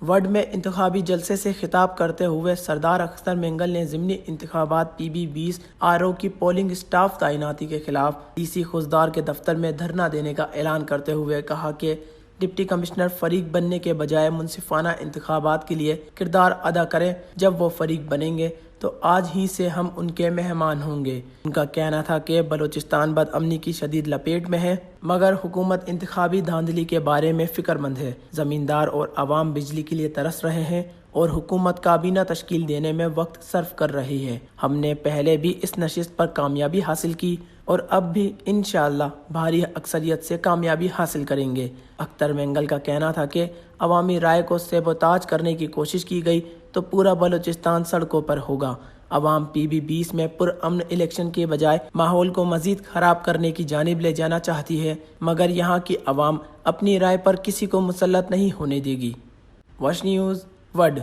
Would میں انتخابی جلسے سے خطاب کرتے ہوئے سردار اختر مینگل نے ضمنی انتخابات PB-20 RO کی پولنگ اسٹاف تعیناتی کے خلاف DC خوزدار کے دفتر میں دھرنا دینے کا اعلان کرتے ہوئے کہا کہ ڈپٹی کمشنر فریق بننے کے بجائے منصفانہ انتخابات کے لیے کردار ادا کریں۔ جب وہ فریق بنیں گے تو آج ہی سے ہم ان کے مہمان ہوں گے۔ ان کا کہنا تھا کہ بلوچستان بدامنی کی شدید لپیٹ میں ہے، مگر حکومت انتخابی دھاندلی کے بارے میں فکر مند ہے۔ زمیندار اور عوام بجلی کے لیے ترس رہے ہیں اور حکومت کابینہ تشکیل دینے میں وقت صرف کر رہی ہے۔ ہم نے پہلے بھی اس نشست پر کامیابی حاصل کی اور اب بھی انشاءاللہ بھاری اکثریت سے کامیابی حاصل کریں گے۔ اختر مینگل کا کہنا تھا کہ عوامی رائے کو سیبوتاج کرنے کی کوشش کی گئی تو پورا بلوچستان سڑکوں پر ہوگا۔ عوام PB-20 میں پرامن الیکشن کے بجائے ماحول کو مزید خراب کرنے کی جانب لے جانا چاہتی ہے، مگر یہاں کی عوام اپنی رائے پر کسی کو مسلط نہیں ہونے دے گی۔ Wash news would.